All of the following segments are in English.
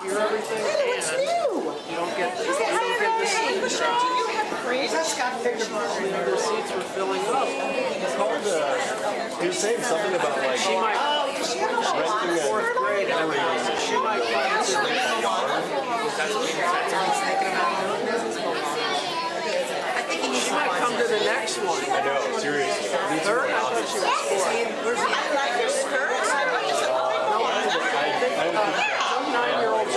You're everything, What's and new? you don't get the instructions. Do you have praise? That's got bigger Their seats were filling up. It's called, he was saying something about like She might renting a fourth grade and everything, so she might come to the she might come to the next one. I know, seriously. Third, I thought she was fourth. I like your skirts. I like your Some 9-year-olds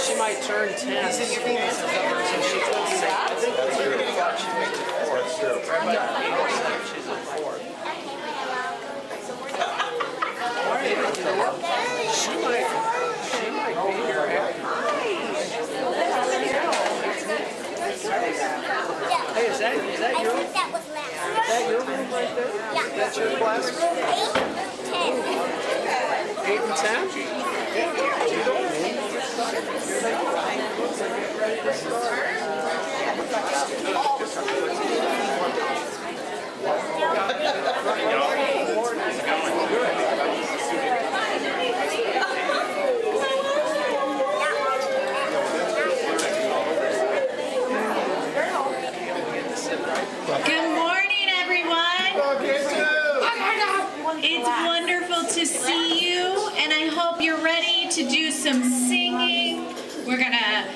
she might turn 10. So she could say, I think that's true. That's true. She's a fourth. She might be here after. Hey, is that your room? Is that your room right there? Yeah. That's your classroom? 8 and 10? Good morning, everyone. It's wonderful to see you, and I hope you're ready to do some singing. We're going to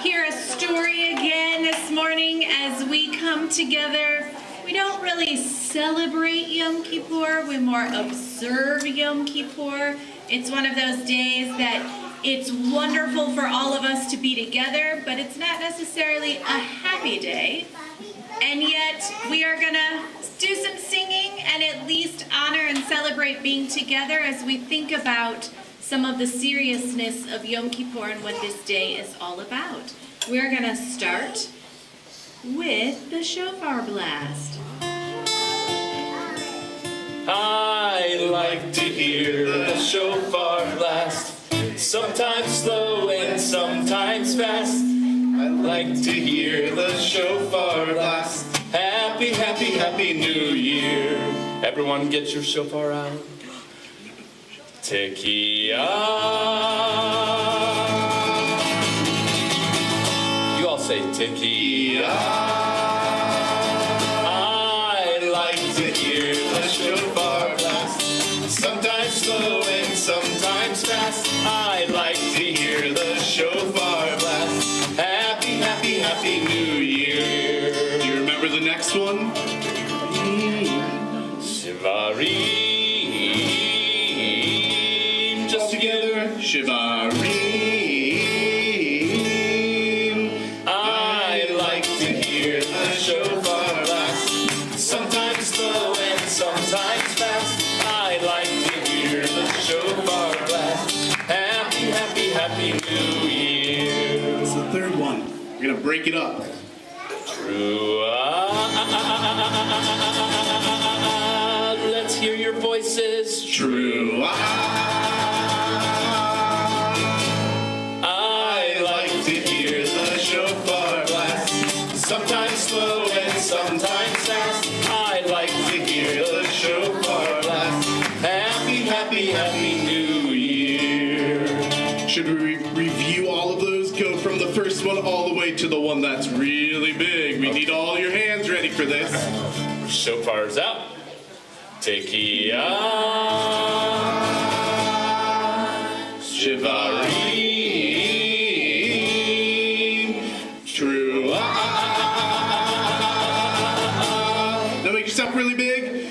hear a story again this morning as we come together. We don't really celebrate Yom Kippur, we more observe Yom Kippur. It's one of those days that it's wonderful for all of us to be together, but it's not necessarily a happy day. And yet, we are going to do some singing and at least honor and celebrate being together as we think about some of the seriousness of Yom Kippur and what this day is all about. We're going to start with the shofar blast. I like to hear the shofar blast, sometimes slow and sometimes fast. I like to hear the shofar blast. Happy, happy, happy New Year. Everyone get your shofar out. Tekiah. You all say Tekiah. I like to hear the shofar blast, sometimes slow and sometimes fast. I like to hear the shofar blast. Happy, happy, happy New Year. Do you remember the next one? Shivarim. Just together. Shivarim. I like to hear the shofar blast, sometimes slow and sometimes fast. I like to hear the shofar blast. Happy, happy, happy New Year. That's the third one. We're going to break it up. True. Let's hear your voices. True. I like to hear the shofar blast, sometimes slow and sometimes fast. I like to hear the shofar blast. Happy, happy, happy New Year. Should we review all of those? Go from the first one all the way to the one that's really big. We need all your hands ready for this. Shofar's out. Tekiah. Shivarim. True. Now make yourself really big.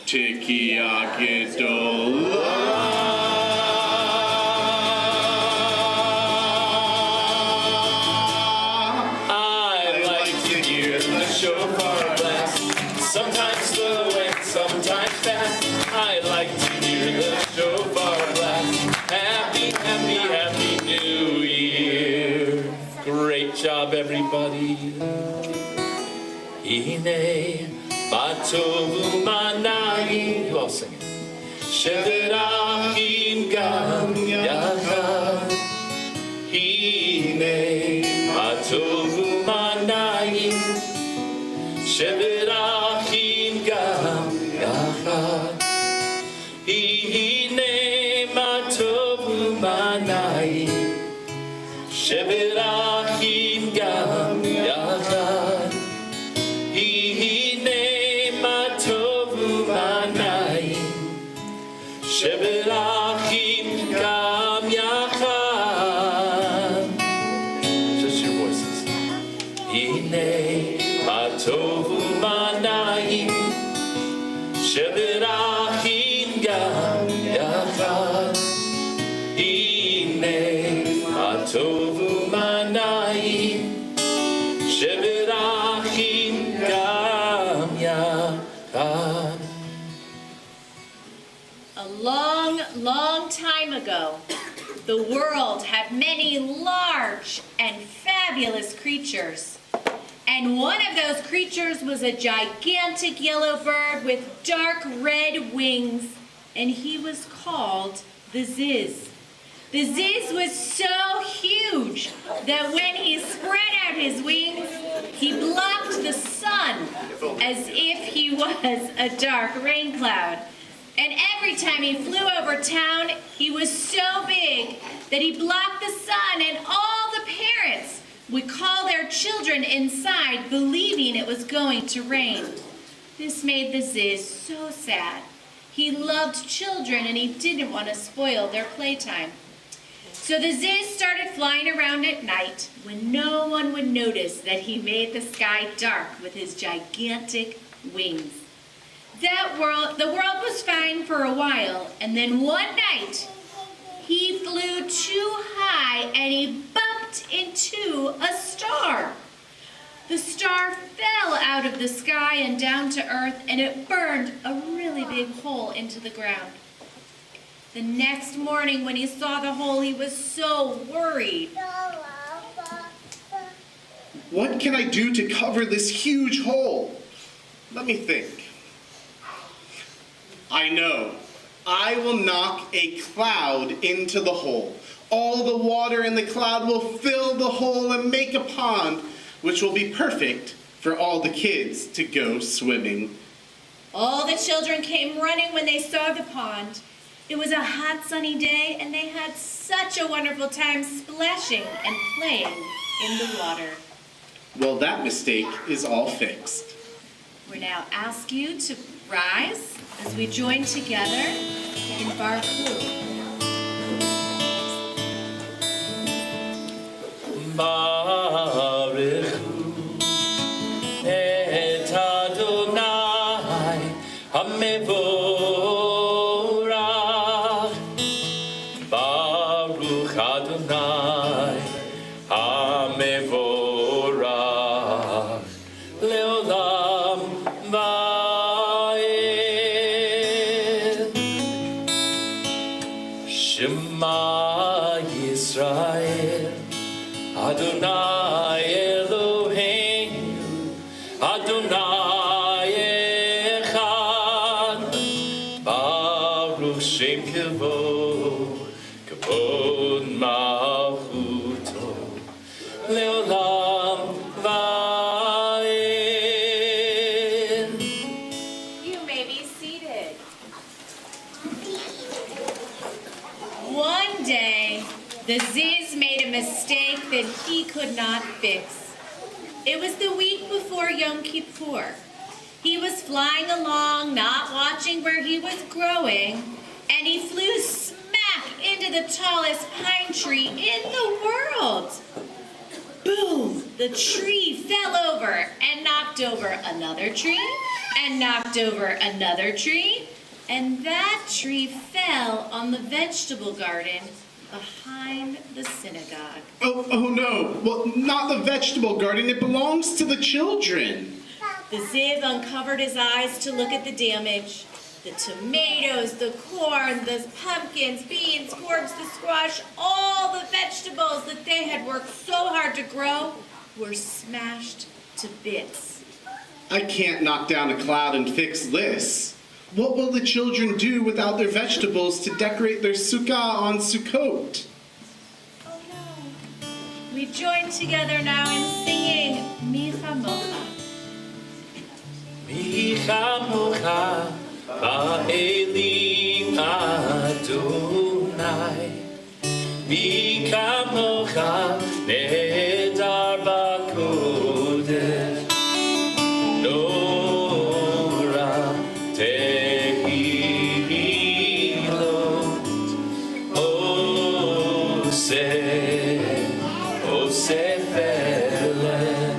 Tekiah Gedolah. Shofar blast, sometimes slow and sometimes fast. I like to hear the shofar blast. Happy, happy, happy New Year. Great job, everybody. Hine batovu manai. You all sing it. Sheverachim gam yachad. Hine batovu manai. Sheverachim gam yachad. Hine ma tov u'manai. Hine ma tovu ma na'im sheberachim gam yachad. Hine ma tovu ma na'im sheberachim gam yachad. A long, long time ago, the world had many large and fabulous creatures. And one of those creatures was a gigantic yellow bird with dark red wings, and he was called the Ziz. The Ziz was so huge that when he spread out his wings, he blocked the sun as if he was a dark rain cloud. And every time he flew over town, he was so big that he blocked the sun, and all the parents would call their children inside, believing it was going to rain. This made the Ziz so sad. He loved children, and he didn't want to spoil their playtime. So the Ziz started flying around at night when no one would notice that he made the sky dark with his gigantic wings. The world was fine for a while, and then one night, he flew too high and he bumped into a star. The star fell out of the sky and down to earth, and it burned a really big hole into the ground. The next morning when he saw the hole, he was so worried. What can I do to cover this huge hole? Let me think. I know. I will knock a cloud into the hole. All the water in the cloud will fill the hole and make a pond, which will be perfect for all the kids to go swimming. All the children came running when they saw the pond. It was a hot, sunny day, and they had such a wonderful time splashing and playing in the water. Well, that mistake is all fixed. We now ask you to rise as we join together in Baruch. Baruch et Adonai HaMevorach. Baruch Adonai HaMevorach Leolam Va'ed. Shema Yisrael Adonai Eloheinu, Adonai Echad, Baruch Shem Kavod, Kavod Malchuto, Leolam Va'ed. You may be seated. One day, the Ziz made a mistake that he could not fix. It was the week before Yom Kippur. He was flying along, not watching where he was growing, and he flew smack into the tallest pine tree in the world. Boom! The tree fell over and knocked over another tree and knocked over another tree, and that tree fell on the vegetable garden behind the synagogue. Oh no. Well, not the vegetable garden. It belongs to the children. The Ziv uncovered his eyes to look at the damage. The tomatoes, the corn, the pumpkins, beans, gourds, the squash, all the vegetables that they had worked so hard to grow were smashed to bits. I can't knock down a cloud and fix this. What will the children do without their vegetables to decorate their sukkah on Sukkot? Oh no. We join together now in singing Mi Chamocha. Mi Chamocha Ba'elim Adonai, Mi Chamocha Nehedar B'Kodesh, Nora Tehilot, Oseh Feleh,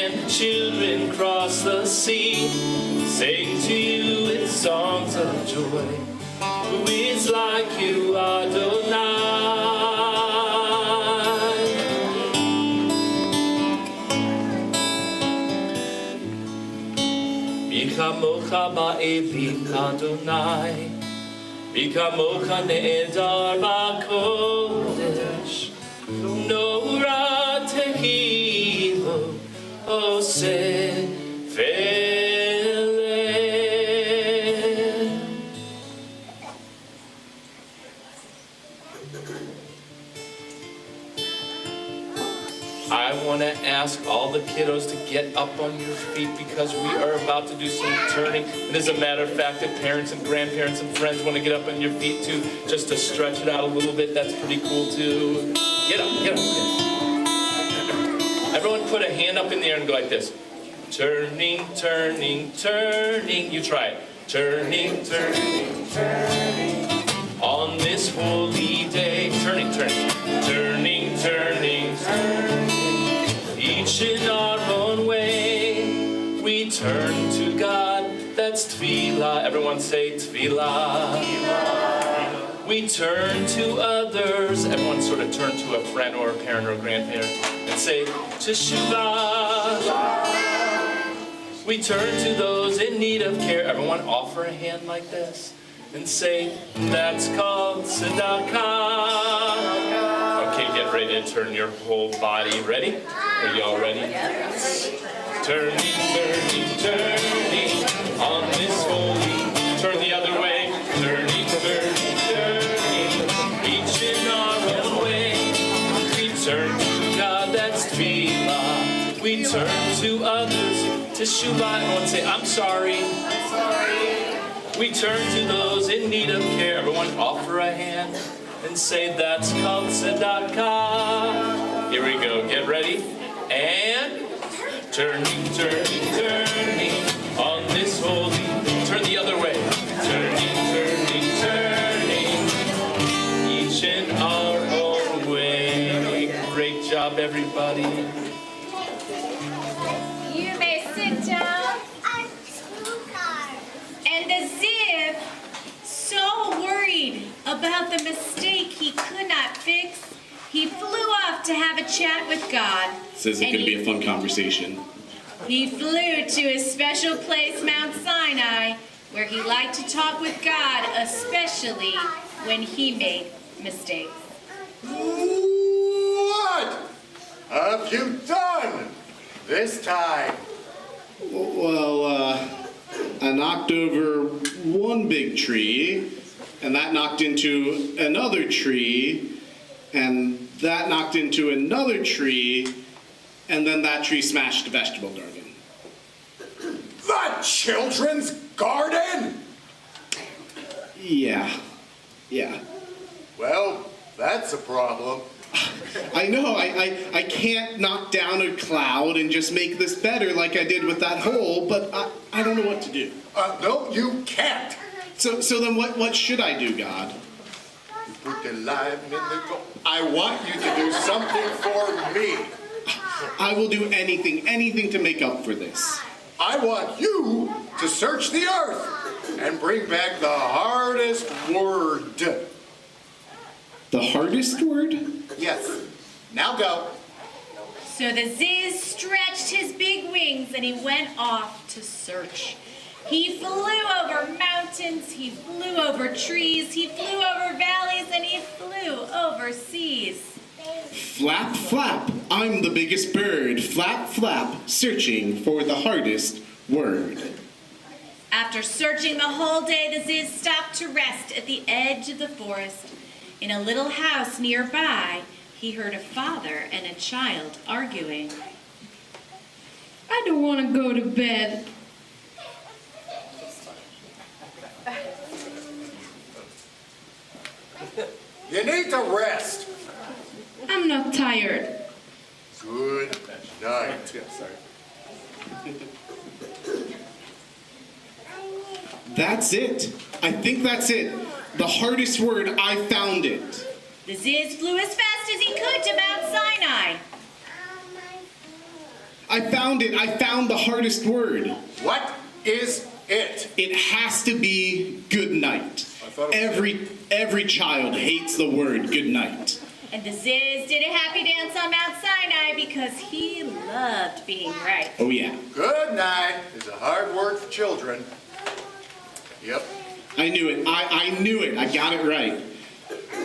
Grandchildren cross the sea, sing to you with songs of joy. Who is like you, Adonai? Mi kamocha ba'elim Adonai, mi kamocha ne'edar ba'kodesh, Nora tehilo ose vele. I want to ask all the kiddos to get up on your feet because we are about to do some turning. And as a matter of fact, if parents and grandparents and friends want to get up on your feet too, just to stretch it out a little bit, that's pretty cool too. Get up, get up. Everyone put a hand up in the air and go like this. Turning, turning, turning. You try it. Turning, turning, turning. On this holy day. Turning, turning. Turning, turning, turning. Each in our own way. We turn to God. That's tefillah. Everyone say tefillah. We turn to others. Everyone sort of turn to a friend or a parent or a grandparent and say, Teshuvah. We turn to those in need of care. Everyone offer a hand like this and say, that's called tzedakah. Okay, get ready to turn your whole body. Ready? Are you all ready? Yes. Turning, turning, turning on this holy. Turn the other way. Turning, turning, turning. Each in our own way. We turn to God, that's tefillah. We turn to others, teshuvah. Everyone say, I'm sorry. I'm sorry. We turn to those in need of care. Everyone offer a hand and say, that's called tzedakah. Here we go. Get ready. And turning, turning, turning on this holy. Turn the other way. Turning, turning, turning. Each in our own way. Great job, everybody. You may sit down. And the Ziv, so worried about the mistake he could not fix, he flew off to have a chat with God. This isn't going to be a fun conversation. He flew to his special place, Mount Sinai, where he liked to talk with God, especially when he made mistakes. What have you done this time? Well, I knocked over one big tree, and that knocked into another tree, and that knocked into another tree, and then that tree smashed the vegetable garden. The children's garden? Yeah. Well, that's a problem. I know, I can't knock down a cloud and just make this better like I did with that hole, but I don't know what to do. No, you can't. So then what should I do, God? You put the lime in the gold. I want you to do something for me. I will do anything to make up for this. I want you to search the earth and bring back the hardest word. The hardest word? Yes. Now go. So the Ziz stretched his big wings and he went off to search. He flew over mountains, he flew over trees, he flew over valleys, and he flew over seas. Flap, flap, I'm the biggest bird. Flap, flap, searching for the hardest word. After searching the whole day, the Ziz stopped to rest at the edge of the forest. In a little house nearby, he heard a father and a child arguing. I don't want to go to bed. You need to rest. I'm not tired. Good night. That's it. I think that's it. The hardest word, I found it. The Ziz flew as fast as he could to Mount Sinai. I found it. I found the hardest word. What is it? It has to be good night. thought it was Every child hates the word good night. And the Ziz did a happy dance on Mount Sinai because he loved being right. Oh yeah. Good night is a hard word for children. Yep. I knew it. I knew it. I got it right.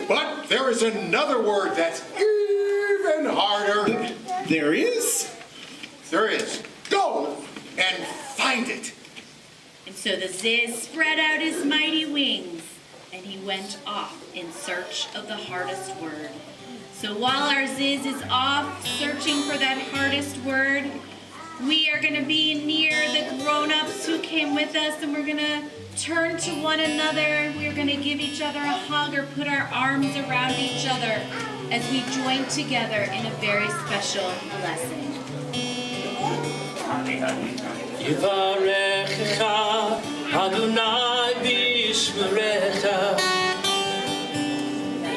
But there is another word that's even harder. There is? There is. Go and find it. And so the Ziz spread out his mighty wings, and he went off in search of the hardest word. So while our Ziz is off searching for that hardest word, we are going to be near the grown-ups who came with us, and we're going to turn to one another. We're going to give each other a hug or put our arms around each other as we join together in a very special blessing. Yivarechecha Adonai v'yishmerecha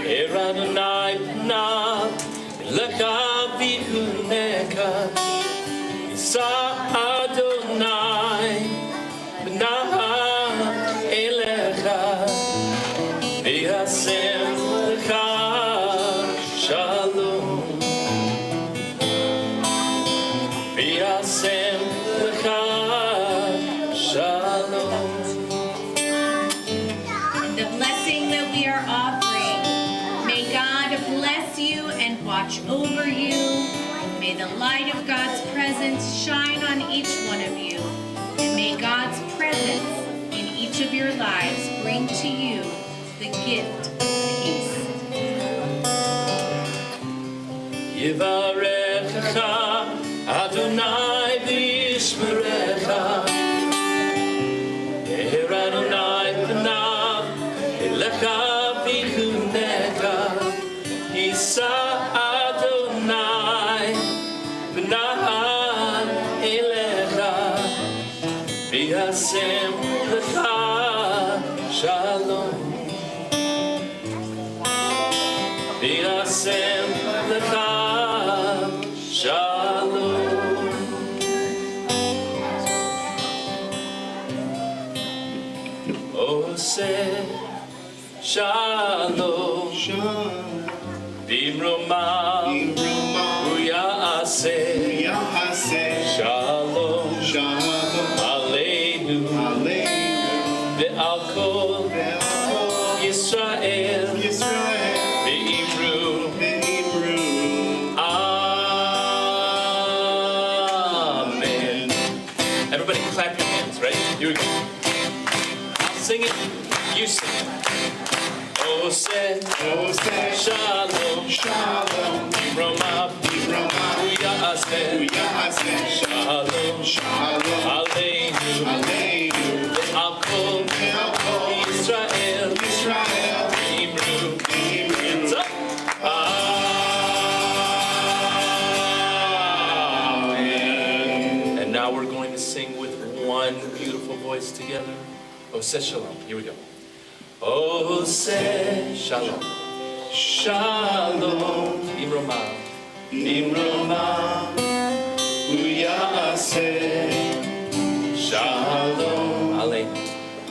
Er Adonai panav lecha v'yuneka Yisa Adonai panav elecha v'yasem lecha shalom v'yasem The blessing that we are offering, may God bless you and watch over you. May the light of God's presence shine on each one of you. And may God's presence in each of your lives bring to you the gift of peace. Yivarechecha Adonai v'yishmerecha Er Adonai panav elecha v'yuneka Yisa Adonai panav elecha v'yasem lecha shalom v'yasem lecha shalom. Oseh shalom bimroma uyaseh shalom aleinu ve'al kol Yisrael ve'imru amen. Everybody clap your hands, ready? Here we go. I'll sing it, you sing it. Oseh shalom bimroma uyaseh shalom aleinu ve'al kol Yisrael ve'imru. Hands up. Amen. And now we're going to sing with one beautiful voice together. Oseh shalom. Here we go. Oseh shalom. Shalom. Bimroma uyaseh shalom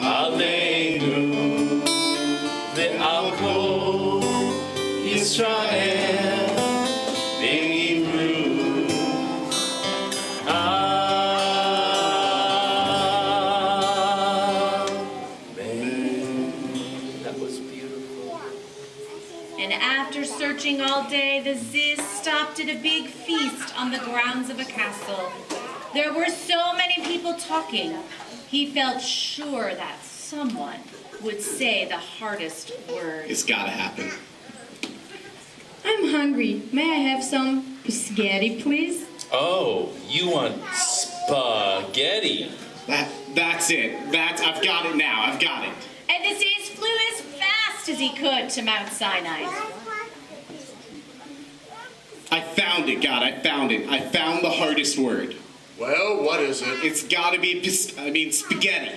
aleinu ve'al kol Yisrael ve'imru amen. That was beautiful. And after searching all day, the Ziz stopped at a big feast on the grounds of a castle. There were so many people talking. He felt sure that someone would say the hardest word. It's gotta happen. I'm hungry. May I have some spaghetti, please? Oh, you want spaghetti? That's it. I've got it now. I've got it. And the Ziz flew as fast as he could to Mount Sinai. I found it, God. I found it. I found the hardest word. Well, what is it? It's gotta be spaghetti.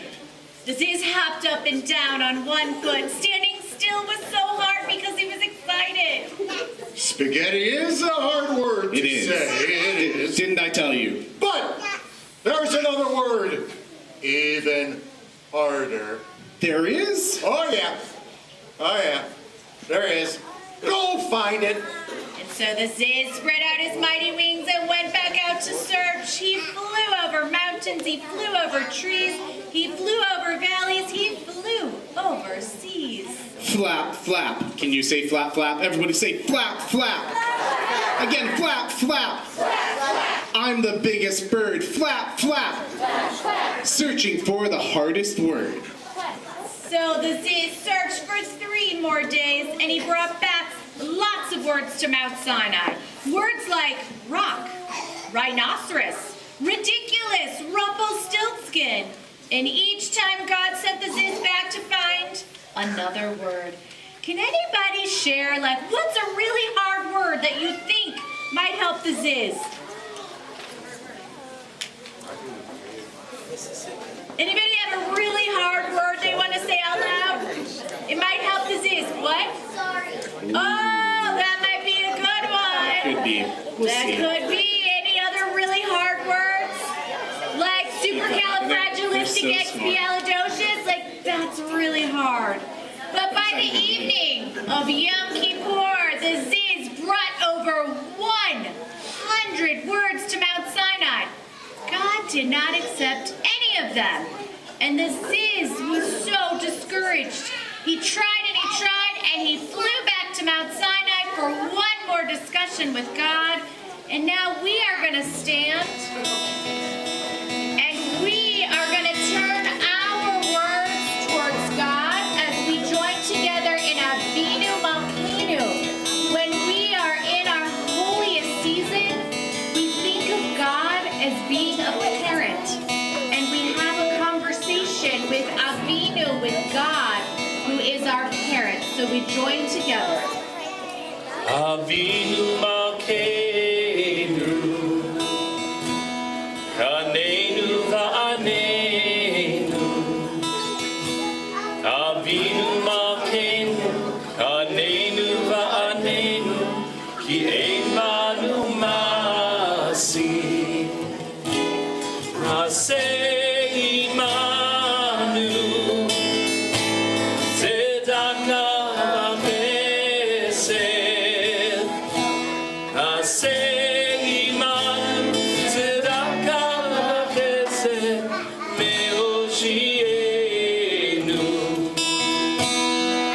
The Ziz hopped up and down on one foot. Standing still was so hard because he was excited. find it. Spaghetti is a hard word to It is. say. It is. Didn't I tell you? But there's another word, even harder. There is? Oh yeah. Oh yeah. There is. Go find it. And so the Ziz spread out his mighty wings and went back out to search. He flew over mountains, he flew over trees, he flew over valleys, he flew over seas. Flap, flap. Can you say flap, flap? Everybody say flap, flap. Again, flap, flap. I'm the biggest bird. Flap, flap. Searching for the hardest word. So the Ziz searched for 3 more days, and he brought back lots of words to Mount Sinai. Words like rock, rhinoceros, ridiculous, Rumpelstiltskin. And each time God sent the Ziz back to find another word. Can anybody share, like, what's a really hard word that you think might help the Ziz? Anybody have a really hard word they want to say out loud? It might help the Ziz. What? Sorry. Oh, that might be a good one. Could be. We'll That see. could be. Any other really hard words? Like supercalifragilisticexpialidocious? Like, that's really hard. But by the evening of Yom Kippur, the Ziz brought over 100 words to Mount Sinai. God did not accept any of them. And the Ziz was so discouraged. He tried and he flew back to Mount Sinai for one more discussion with God. And now we are going to stand and we are going to turn our words towards God as we join together in Avinu Malkeinu. When we are in our holiest season, we think of God as being a parent. And we have a conversation with Avinu, with God, who is our parent. So we join together. Avinu Malkeinu, Kaneinu Va'aneinu. Avinu Malkeinu, Kaneinu Va'aneinu, Ki ein banu masi. Asei imanu, Tzedakah v'chesed. Asei imanu, Tzedakah v'chesed, me'oshienu.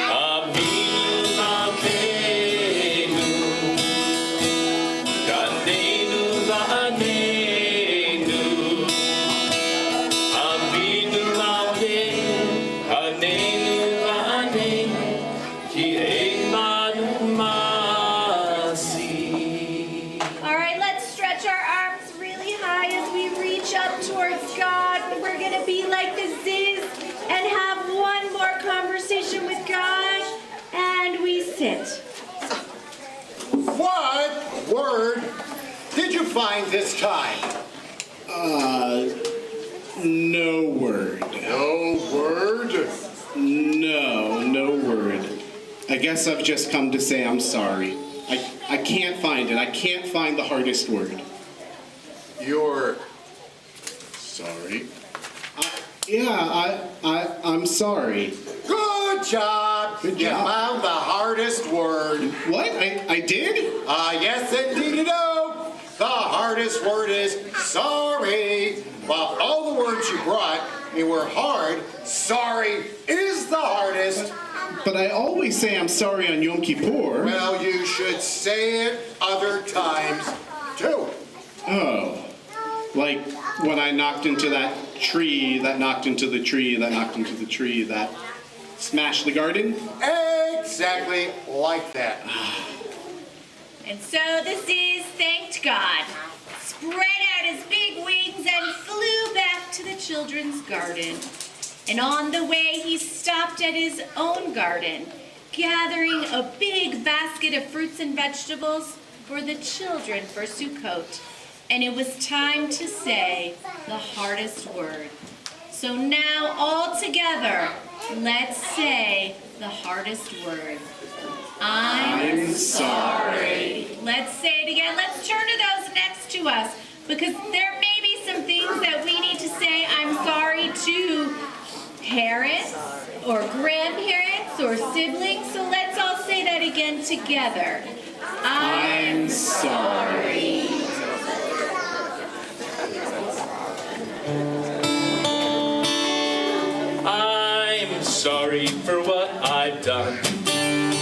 Avinu Malkeinu, Kaneinu Va'aneinu. Avinu Malkeinu, Kaneinu Va'aneinu, Ki ein banu masi. All right, let's stretch our arms really high as we reach up towards God. We're going to be like the Ziz and have one more conversation with God. And we sit. What word did you find this time? No word. No word. No word. I guess I've just come to say I'm sorry. I can't find it. I can't find the hardest word. You're sorry. I'm sorry. Good job. Good You job. found the hardest word. What? I did? Yes, indeed, no. The hardest word is sorry. While all the words you brought me were hard, sorry is the hardest. But I always say I'm sorry on Yom Kippur. Well, you should say it other times, too. Oh. Like when I knocked into that tree, that knocked into the tree, that knocked into the tree, that smashed the garden? Exactly like that. And so the Ziz thanked God, spread out his big wings, and flew back to the children's garden. And on the way, he stopped at his own garden, gathering a big basket of fruits and vegetables for the children for Sukkot. And it was time to say the hardest word. So now, all together, let's say the hardest word. I'm sorry. Let's say it again. Let's turn to those next to us, because there may be some things that we need to say I'm sorry to parents or grandparents or siblings. So let's all say that again together. I'm sorry. I'm sorry for what I've done.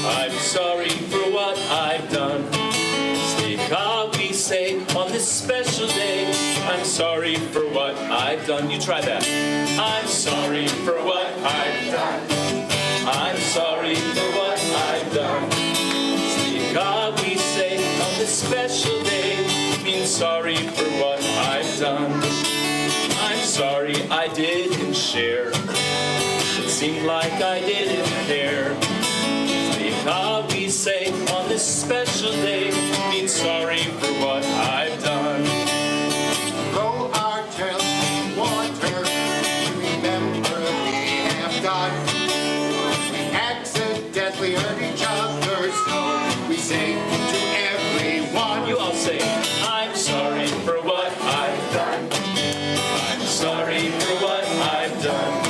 I'm sorry for what I've done. Slicha, we say on this special day. I'm sorry for what I've done. You try that. I'm sorry for what I've done. I'm sorry for what I've done. Slicha, we say on this special day. Means sorry for what I've done. I'm sorry I didn't share. It seemed like I didn't care. Slicha, we say on this special day, means sorry for what I've done. Throw our tails in water, remember we have done. We accidentally hurt each other, so we say to everyone. You all say, I'm sorry for what I've done. I'm sorry for what I've done.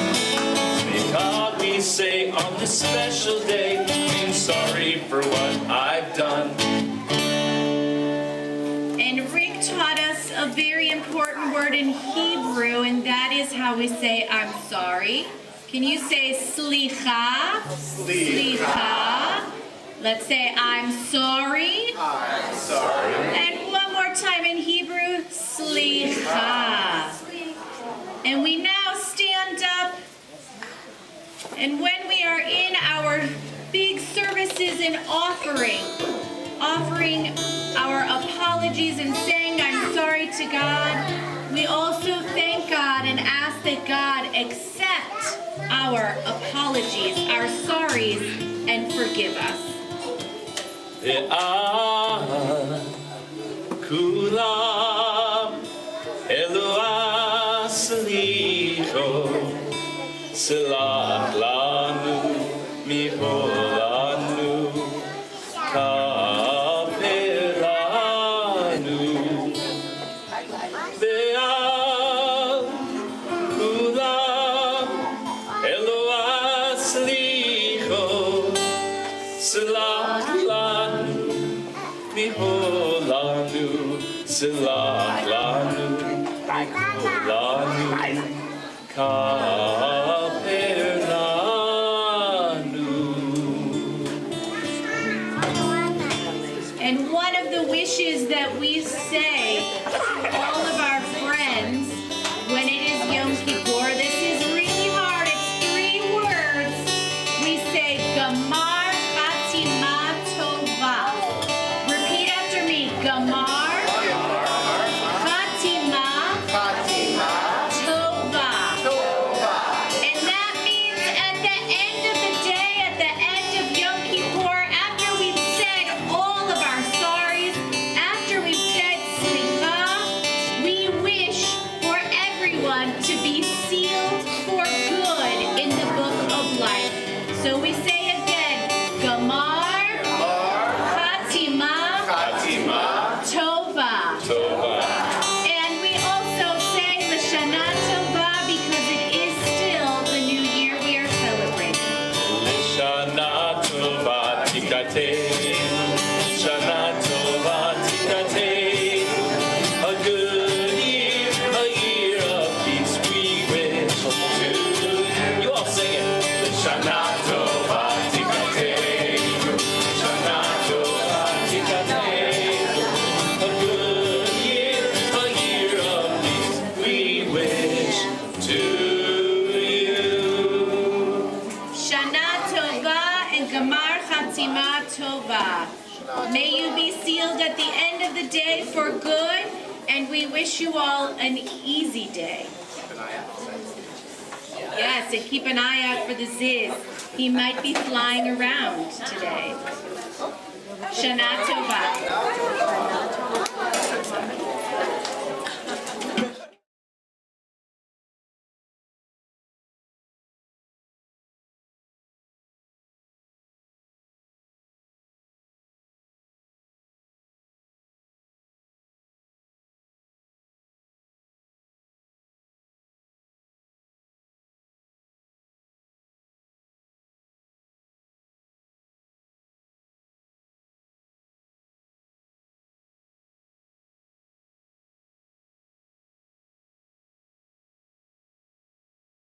Slicha, we say on this special day, means sorry for what I've done. And Rick taught us a very important word in Hebrew, and that is how we say I'm sorry. Can you say slicha? Slicha. Let's say I'm sorry. I'm sorry. And one more time in Hebrew, slicha. And we now stand up, and when we are in our big services and offering our apologies and saying I'm sorry to God, we also thank God and ask that God accept our apologies, our sorries, and forgive us. Kulam Eloah Slicho Selach lanu miholanu kaperanu Ve'al kulam Eloah Slicho Selach lanu miholanu Selach lanu miholanu kaperanu. And one of the wishes that we say to all of our friends when it is Yom Kippur, this is really hard, it's 3 words. We say Gamar Chatima Tova. Repeat after me. Gamar Chatima Tova. And that means at the end of the day, at the end of Yom Kippur, after we've said all of our sorries, after we've said slicha, we wish for everyone to be sealed for good in the book of life. So we say again, Gamar Chatima Tova. And we also say L'Shana Tova because it is still the new year we are celebrating. Shana tova tikatei, Shana tova tikatei. A good year, a year of peace we wish to you. You all sing it. Shana tova tikatei, Shana tova tikatei. A good year, a year of peace we wish to you. Shana Tova and Gamar Chatima Tova. May you be sealed at the end of the day for good, and we wish you all an easy day. Yes, and keep an eye out for the Ziz. He might be flying around today. Shana Tova.